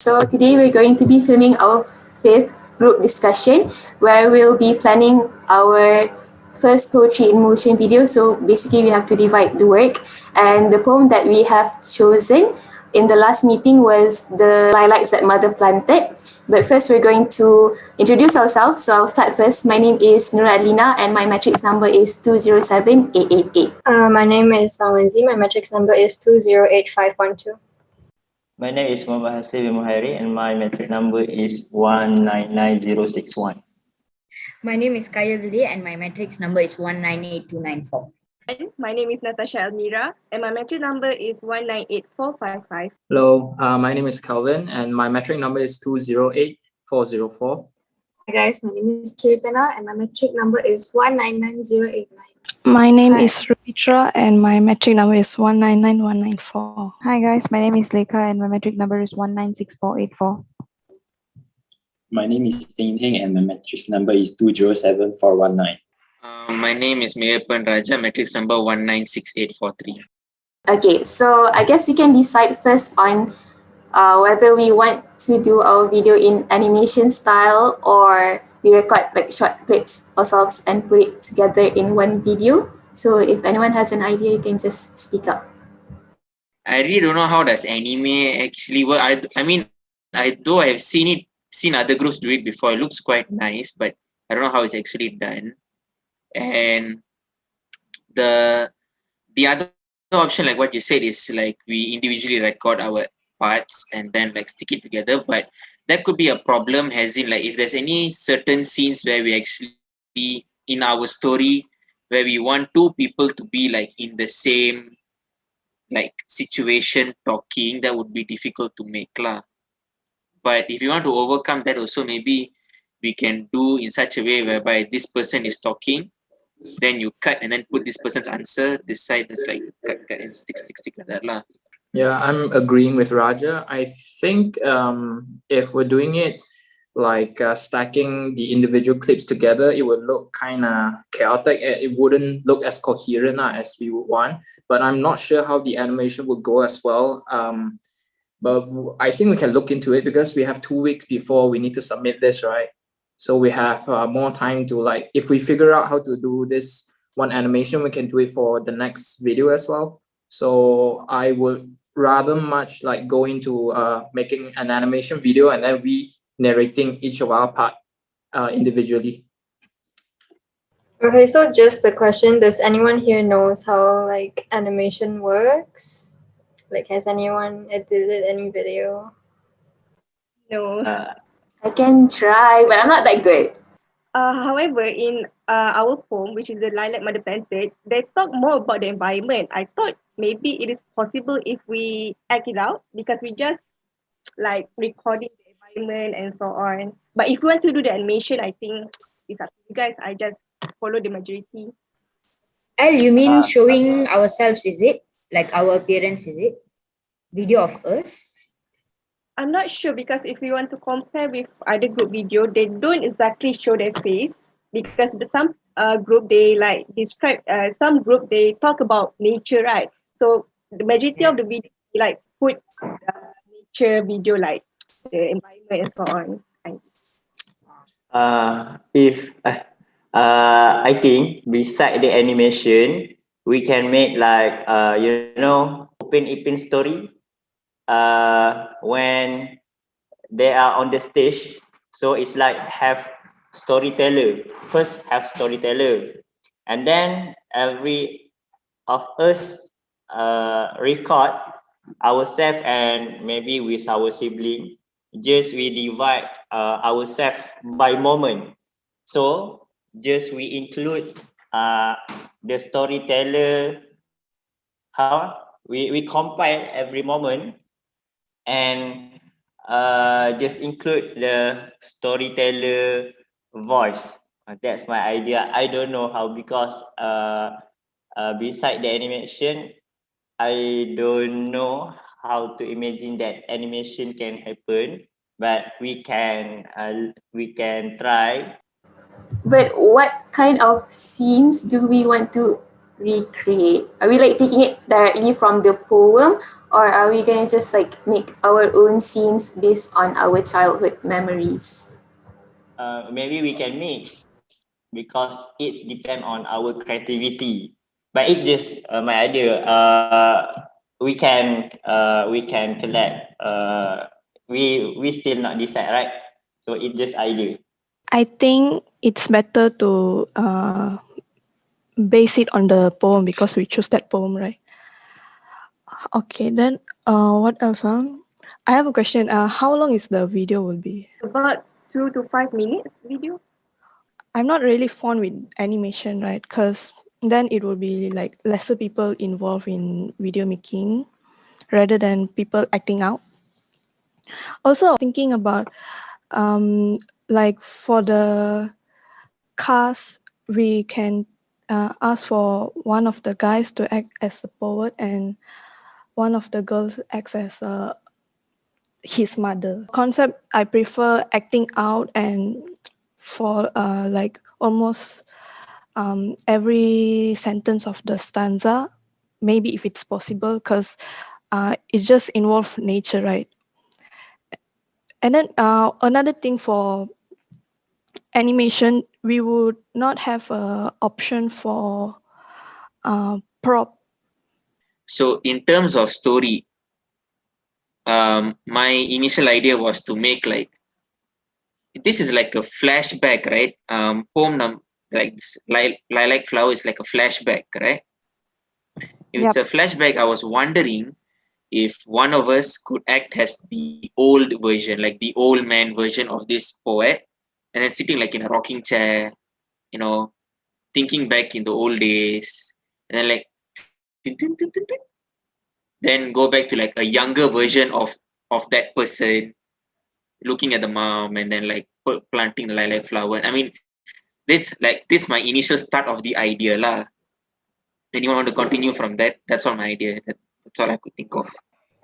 So today we're going to be filming our fifth group discussion where we'll be planning our first poetry in motion video. So basically we have to divide the work, and the poem that we have chosen in the last meeting was The Lilacs That Mother Planted. But first we're going to introduce ourselves. So I'll start first. My name is Nura Adlina and my matrix number is 207888. My name is Mawenzi. My matrix number is 208512. My name is Muhammad Hasib Muhairi and my metric number is 199061. My name is Kaya Vili and my matrix number is 198294. My name is Natasha Almira and my metric number is 198455. Hello, my name is Calvin and my metric number is 208404. Hi guys, my name is Kirtana and my metric number is 199089. My name is Rumitra and my metric number is 199194. Hi guys, my name is Lekha and my metric number is 196484. My name is Ting Heng and my matrix number is 207419. My name is Mayappan Raja, matrix number 196843. Okay, so I guess we can decide first on whether we want to do our video in animation style or we record like short clips ourselves and put it together in one video. So if anyone has an idea, you can just speak up. I really don't know how does anime actually work. I mean, though I've seen other groups do it before, it looks quite nice, but I don't know how it's actually done. And the other option, like what you said, is like we individually record our parts and then like stick it together, but that could be a problem, as in like if there's any certain scenes where we actually in our story where we want two people to be like in the same like situation talking, that would be difficult to make lah. But if you want to overcome that also, maybe we can do in such a way whereby this person is talking, then you cut and then put this person's answer, this side is like cut and stick like that lah. Yeah, I'm agreeing with Raja. I think if we're doing it like stacking the individual clips together, it would look kind of chaotic. It wouldn't look as coherent as we would want. But I'm not sure how the animation would go as well. But I think we can look into it because we have 2 weeks before we need to submit this, right? So we have more time to like, if we figure out how to do this one animation, we can do it for the next video as well. So I would rather much like go into making an animation video and then we narrating each of our part individually. Okay, so just a question, does anyone here knows how like animation works? Like has anyone edited any video? No. I can try, but I'm not that good. However, in our poem, which is The Lilac Mother Planted, they talk more about the environment. I thought maybe it is possible if we act it out because we just like recording the environment and so on. But if we want to do the animation, I think it's up to you guys. I just follow the majority. You mean showing ourselves, is it? Like our appearance, is it? Video of us? I'm not sure because if we want to compare with other group video, they don't exactly show their face because some group they like describe, some group they talk about nature, right? So the majority of the video like put nature video like the environment and so on. I think beside the animation, we can make like open story. When they are on the stage, so it's like have storyteller. First have storyteller, and then every of us record ourselves and maybe with our sibling. Just we divide ourselves by moment. So just we include the storyteller. How we compile every moment. And just include the storyteller voice. That's my idea. I don't know how because beside the animation, I don't know how to imagine that animation can happen. But we can try. But what kind of scenes do we want to recreate? Are we like taking it directly from the poem or are we gonna just like make our own scenes based on our childhood memories? Maybe we can mix because it depends on our creativity. But it just my idea. We can collect. We still not decide, right? So it just idea. I think it's better to base it on the poem because we choose that poem, right? Okay, then what else? I have a question. How long is the video will be? About 2 to 5 minutes video. I'm not really fond with animation, right? Because then it will be like lesser people involved in video making rather than people acting out. Also thinking about like for the cast, we can ask for one of the guys to act as the poet and one of the girls acts as his mother. Concept, I prefer acting out and for like almost every sentence of the stanza, maybe if it's possible, because it just involves nature, right? And then another thing for animation, we would not have an option for prop. So in terms of story, my initial idea was to make like, this is like a flashback, right? Like this, lilac flower is like a flashback, right? If it's a flashback, I was wondering if one of us could act as the old version, like the old man version of this poet, and then sitting like in a rocking chair, you know, thinking back in the old days, and then like then go back to like a younger version of that person looking at the mom and then like planting the lilac flower. I mean, this my initial start of the idea lah. Anyone want to continue from that? That's all my idea. That's all I could think of.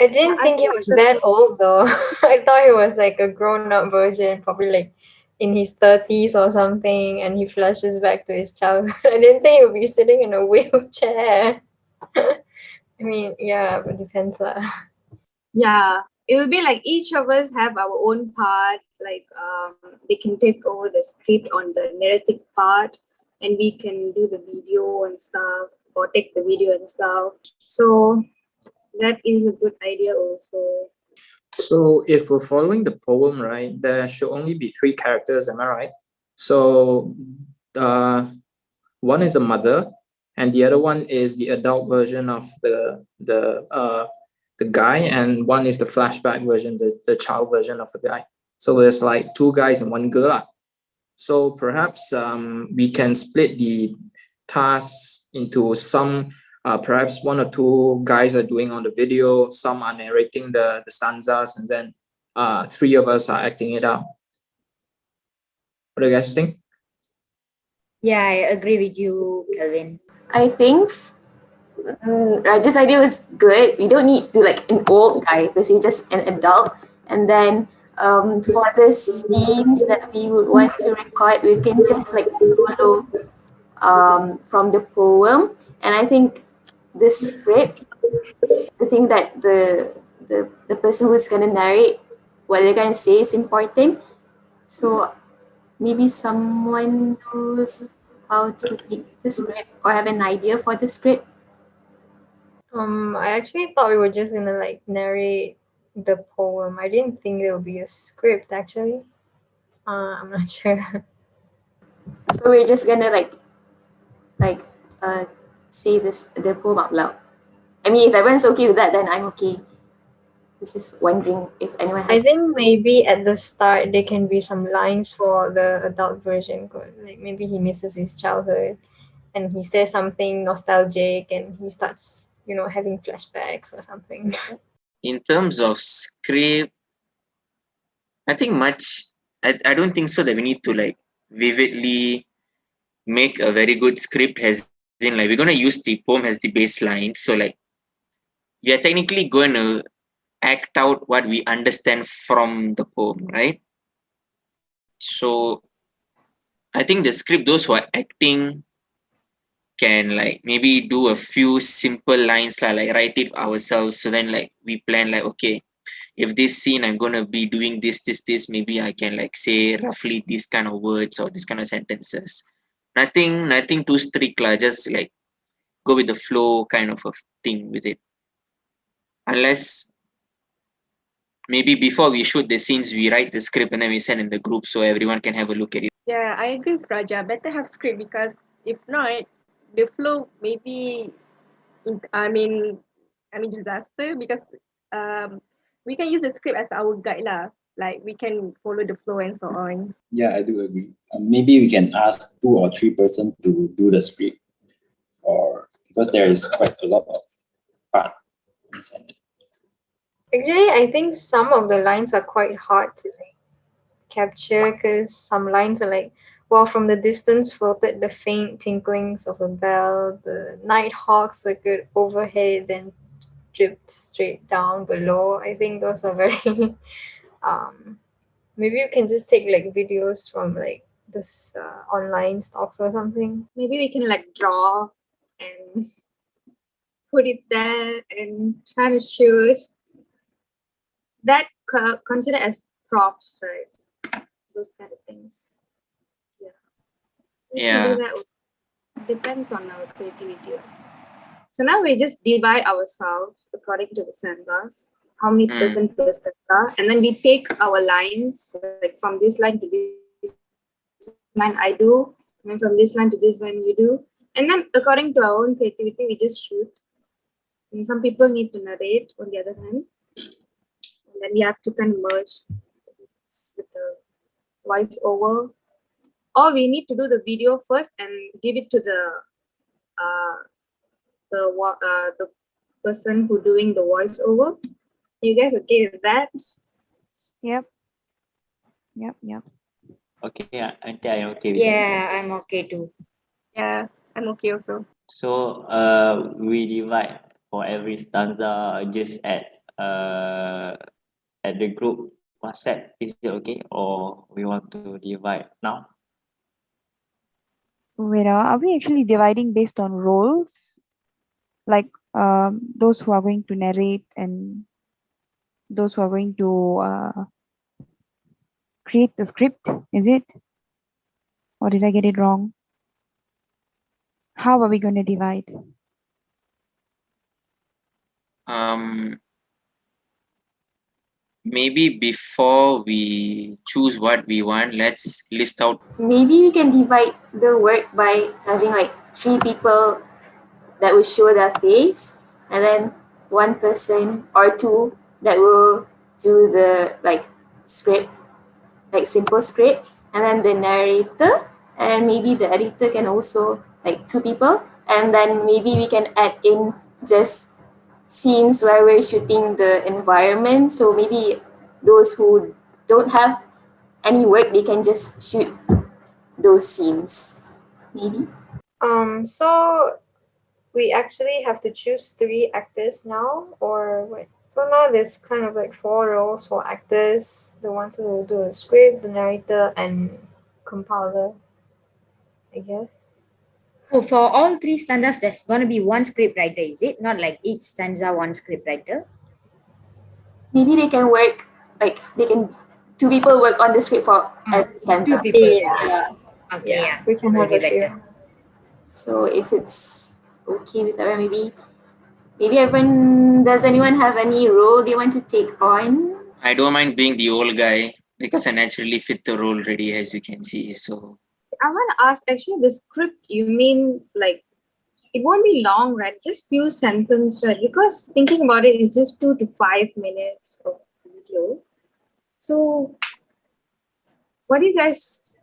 I didn't think he was that old though. I thought he was like a grown-up version, probably like in his 30s or something, and he flashes back to his childhood. I didn't think he would be sitting in a wheelchair. I mean, yeah, but depends lah. Yeah, it will be like each of us have our own part. Like they can take over the script on the narrative part, and we can do the video and stuff, or take the video and stuff. So that is a good idea also. So if we're following the poem, right, there should only be 3 characters, am I right? So one is the mother, and the other one is the adult version of the guy, and one is the flashback version, the child version of the guy. So there's like 2 guys and 1 girl. So perhaps we can split the tasks into some, perhaps 1 or 2 guys are doing on the video, some are narrating the stanzas, and then 3 of us are acting it out. What do you guys think? Yeah, I agree with you, Kelvin. I think Raja's idea was good. We don't need to like an old guy, because he's just an adult. And then for the scenes that we would want to record, we can just like follow from the poem. And I think the script, the thing that the person who's gonna narrate what they're gonna say is important. So maybe someone knows how to make the script or have an idea for the script. I actually thought we were just gonna like narrate the poem. I didn't think there would be a script actually. I'm not sure. So we're just gonna say the poem out loud. I mean, if everyone's okay with that, then I'm okay. This is wondering if anyone I has. think maybe at the start there can be some lines for the adult version. Like maybe he misses his childhood, and he says something nostalgic, and he starts, having flashbacks or something. In terms of script, I think I don't think so that we need to like vividly make a very good script, as in like we're going to use the poem as the baseline. So like we are technically going to act out what we understand from the poem, right? So I think the script, those who are acting can like maybe do a few simple lines like write it ourselves. So then like we plan like, okay, if this scene I'm gonna be doing this, maybe I can like say roughly these kind of words or these kind of sentences. Nothing too strict lah, just like go with the flow kind of a thing with it. Unless maybe before we shoot the scenes, we write the script and then we send in the group so everyone can have a look at it. Yeah, I agree with Raja. Better have script because if not, the flow maybe, I mean disaster because we can use the script as our guide lah. Like we can follow the flow and so on. Yeah, I do agree. Maybe we can ask 2 or 3 persons to do the script, or because there is quite a lot of part inside it. Actually, I think some of the lines are quite hard to like capture because some lines are like, well, from the distance floated the faint tinklings of a bell, the night hawk circled overhead, then dripped straight down below. I think those are very maybe you can just take like videos from like this online stocks or something. Maybe we can like draw and put it there and try to shoot. That considered as props, right? Those kind of things. Yeah. We can Yeah. do that. Depends on our creativity. So now we just divide ourselves according to the stanzas. How many percent per stanza, and then we take our lines like from this line to this line I do, and then from this line to this line you do, and then according to our own creativity we just shoot. And some people need to narrate on the other hand, and then we have to kind of merge with the voice over, or we need to do the video first and give it to the person who doing the voice over. You guys okay with that? Yep. Okay, I think I'm okay with that. Yeah, I'm okay too. Yeah, I'm okay also. So we divide for every stanza just at the group WhatsApp. Is it okay, or we want to divide now? Wait, are we actually dividing based on roles? Like those who are going to narrate and those who are going to create the script, is it? Or did I get it wrong? How are we going to divide? Maybe before we choose what we want, let's list out. Maybe we can divide the work by having like 3 people that will show their face, and then 1 person or 2 that will do the like script, like simple script, and then the narrator, and maybe the editor can also like 2 people, and then maybe we can add in just scenes where we're shooting the environment. So maybe those who don't have any work, they can just shoot those scenes, maybe. So we actually have to choose 3 actors now, or what? So now there's kind of like 4 roles for actors: the ones who will do the script, the narrator, and compiler, I guess. Oh, for all 3 stanzas, there's gonna be 1 script writer, is it? Not like each stanza 1 script writer. Maybe they can work, like they can 2 people work on the script for every stanza. 2 people. Yeah. Okay, yeah. We can have Will a be few. better. So if it's okay with everyone, maybe everyone, does anyone have any role they want to take on? I don't mind being the old guy because I naturally fit the role already, as you can see. So I want to ask, actually, the script, you mean like it won't be long, right? Just few sentences, right? Because thinking about it is just 2 to 5 minutes of video. So what do you guys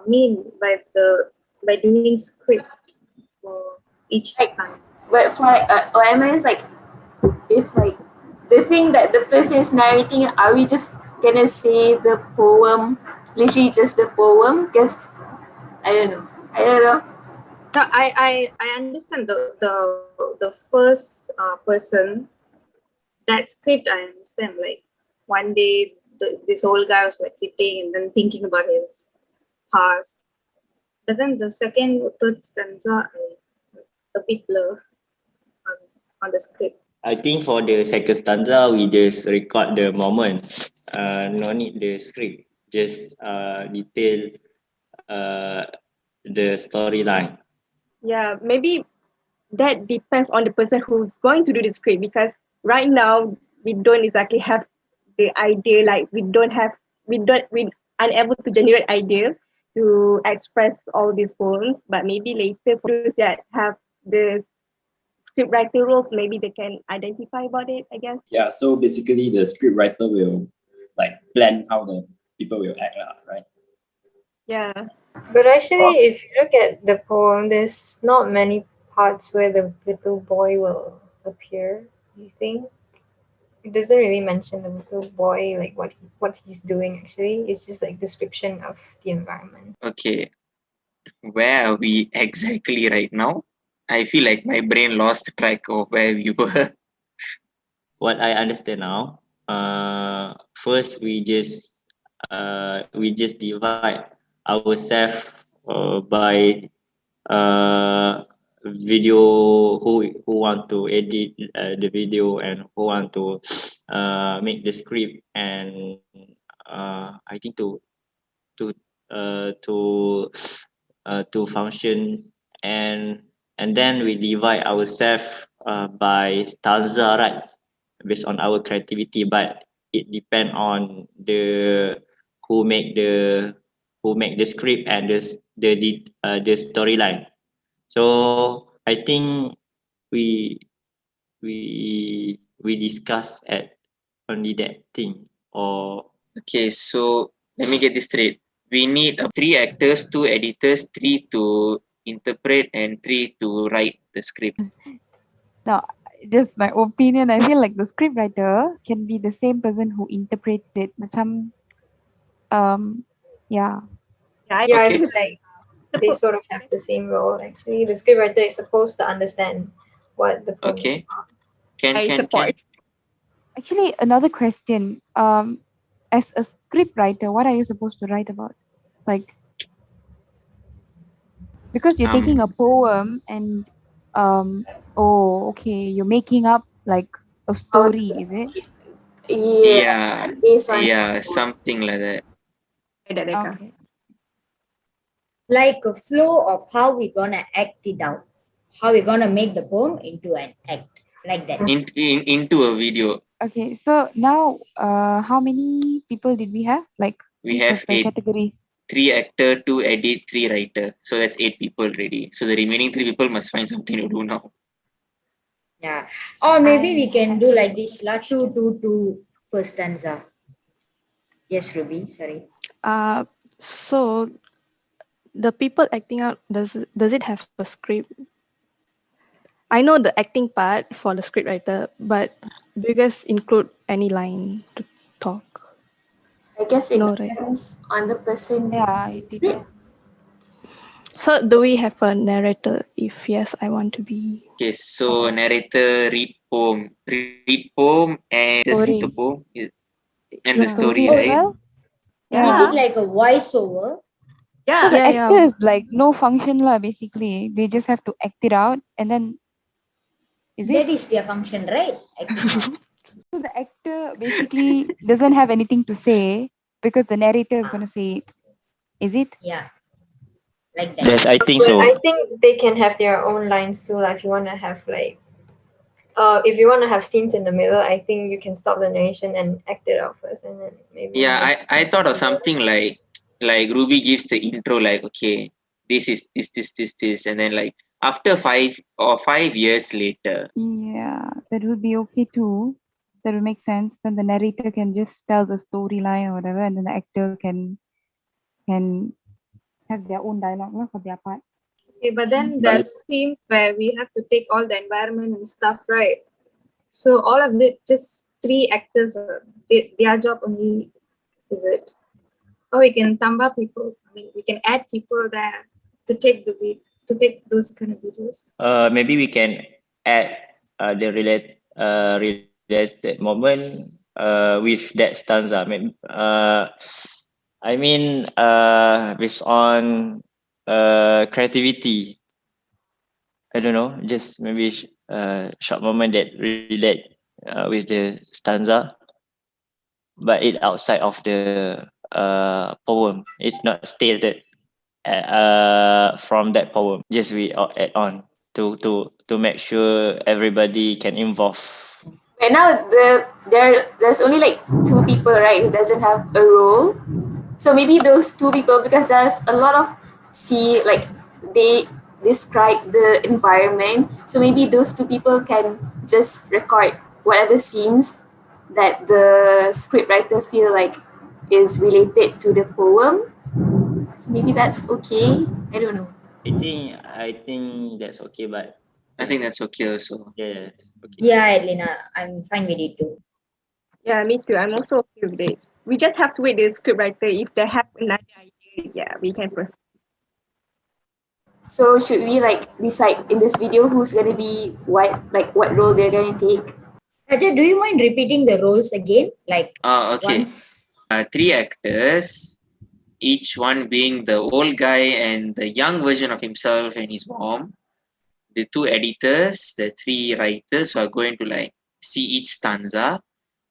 mean by doing script for each time? But for OMR, it's like, if like the thing that the person is narrating, are we just gonna say the poem, literally just the poem? Because I don't know. No, I understand the first person, that script. I understand. Like one day, this old guy was like sitting and then thinking about his past. But then the second or third stanza, a bit blur on the script. I think for the second stanza, we just record the moment. No need the script. Just detail the storyline. Yeah, maybe that depends on the person who's going to do the script, because right now we don't exactly have the idea, like we unable to generate idea to express all these poems. But maybe later for those that have the script writing roles, maybe they can identify about it, I guess. Yeah, so basically the script writer will like plan how the people will act, right? Yeah. But actually, if you look at the poem, there's not many parts where the little boy will appear. You think it doesn't really mention the little boy, like what he's doing. Actually, it's just like description of the environment. Okay, where are we exactly right now? I feel like my brain lost track of where we were. What I understand now, first we just divide ourselves by video, who want to edit the video and who want to make the script, and I think to to function, and then we divide ourselves by stanza, right, based on our creativity. But it depend on the who make the script and the storyline. So I think we we discuss at only that thing. Or Okay, so let me get this straight. We need 3 actors, 2 editors, 3 to interpret, and 3 to write the script. Now, just my opinion, I feel like the script writer can be the same person who interprets it. Macam, yeah. Yeah, I Okay. feel like they sort of have the same role. Actually, the scriptwriter is supposed to understand what the poem is Okay. about. Can Actually, another question. As a script writer, what are you supposed to write about? Like, because you're taking a poem and okay, you're making up like a story, is it? yeah, based on yeah, something like that. Okay. Like a flow of how we gonna act it out, how we gonna make the poem into an act, like that. Into a video. Okay, so now how many people did we have? Like We each have of the 8. categories. 3 actor, 2 edit, 3 writer. So that's 8 people already. So the remaining 3 people must find something to do now. Yeah. Or maybe we can do like this, 2 per stanza. Yes, Ruby, sorry. So the people acting out, does it have a script? I know the acting part for the script writer, but do you guys include any line to talk? I guess it No, right? depends on the person. Yeah, it depends. So do we have a narrator? If yes, I want to be. Okay, so narrator read poem and just read the poem and the Yeah. story, As right? well? Is Yeah. it like a voiceover? So the Yeah. actors like no function lah, basically. They just have to act it out and then That is their function, right? Acting out. So the actor basically doesn't have anything to say because the narrator is gonna say it. Is it? Yeah. Like that. yes, I think But so. I think they can have their own lines too. Like if you want to have like, if you want to have scenes in the middle, I think you can stop the narration and act it out first, and then maybe. Yeah, I thought of something like Ruby gives the intro, like, okay, this is this, and then like after 5 years later. Yeah, that would be okay too. That would make sense. Then the narrator can just tell the storyline or whatever, and then the actor can have their own dialogue lah for their part. Okay, but then there's scenes where we have to take all the environment and stuff, right? So all of it, just 3 actors, their job only, is it? Or we can tambah people. I mean, we can add people there to take those kind of videos. Maybe we can add the related moment with that stanza. I mean, based on creativity. I don't know, just maybe a short moment that relate with the stanza, but it outside of the poem. It's not stated from that poem. Just we add on to make sure everybody can involve. And now there's only like 2 people, right, who doesn't have a role. So maybe those 2 people, because there's a lot of like they describe the environment. So maybe those 2 people can just record whatever scenes that the scriptwriter feel like is related to the poem. So maybe that's okay. I don't know. I think that's okay, but I think that's okay also. yeah, okay. Yeah, Adelina, I'm fine with it too. Yeah, me too. I'm also okay with it. We just have to wait the scriptwriter. If they have another idea, yeah, we can proceed. So should we like decide in this video who's gonna be what role they're gonna take? Raja, do you mind repeating the roles again? Like Okay. once? 3 actors, each one being the old guy and the young version of himself and his mom. The 2 editors, the 3 writers who are going to like see each stanza.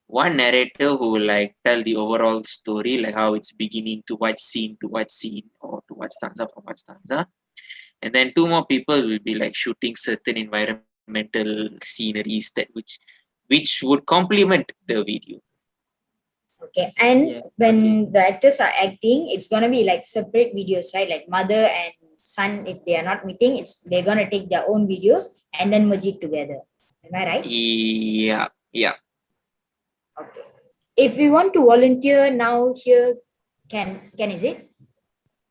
1 narrator who will like tell the overall story, like how it's beginning to what scene, or to what stanza from what stanza. And then 2 more people will be like shooting certain environmental sceneries that which would complement the video. Okay, and when the actors are acting, it's gonna be like separate videos, right? Like mother and son, if they are not meeting, they're gonna take their own videos and then merge it together. Am I right? Yeah. Okay. If we want to volunteer now here, can is it?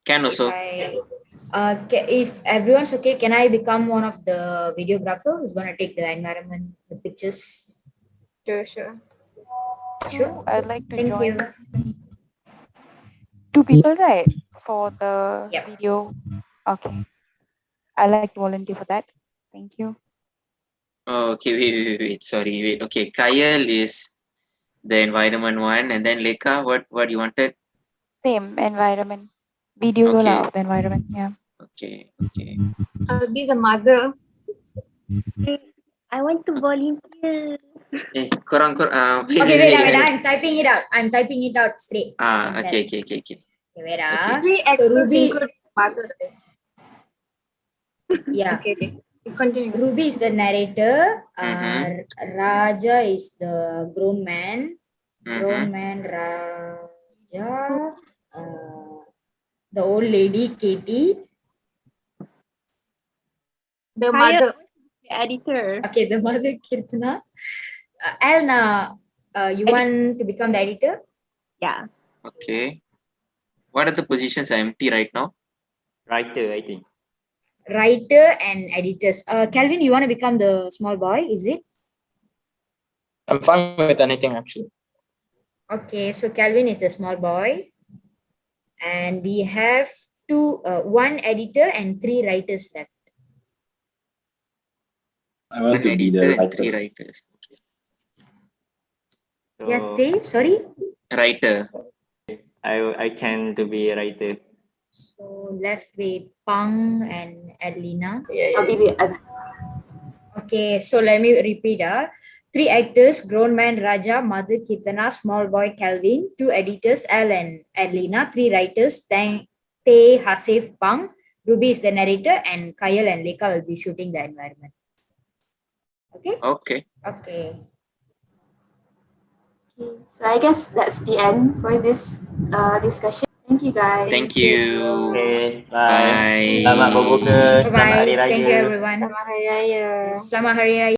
Can also. If everyone's okay, can I become one of the videographer who's gonna take the environment, the pictures? Sure. Sure. I'd like to Thank join. you. 2 people, right? For the Yep. video. Okay. I'd like to volunteer for that. Thank you. Okay, wait. Sorry, wait. Okay, Kyle is the environment one, and then Lekha, what you wanted? Same environment. Video Okay. of the environment. Yeah. Okay. I'll be the mother. I want to volunteer. Korang, Okay, wait, I'm typing it out. I'm typing it out straight. Okay. Okay, wait. Three So actors Ruby, include mother. yeah. Okay. Continue. Ruby is the narrator. Mhm. Raja is the grown man. Mhm. Raja. The old lady, Katie. The Hire mother. the editor. Okay, the mother, Kirtana. Elna, you want to become the editor? Yeah. Okay. What are the positions are empty right now? Writer, I think. Writer and editors. Calvin, you want to become the small boy, is it? I'm fine with anything actually. Okay, so Calvin is the small boy. And we have 1 editor and 3 writers left. I want 1 to be the editor and 3 writer. writers. So Yate, sorry. Writer. I can to be a writer. So left with Pang and Adelina. I'll be the other. Okay, so let me repeat. 3 actors, grown man Raja, mother Kirtana, small boy Calvin, 2 editors Al and Adelina, 3 writers Te Hasif Pang, Ruby is the narrator, and Kyle and Lekha will be shooting the environment. Okay? Okay. Okay. So I guess that's the end for this discussion. Thank you guys. Thank you. Okay, Bye. Selamat berbuka, selamat Hari Bye-bye. Raya. Thank you everyone. Selamat Hari Raya. Selamat Hari Raya.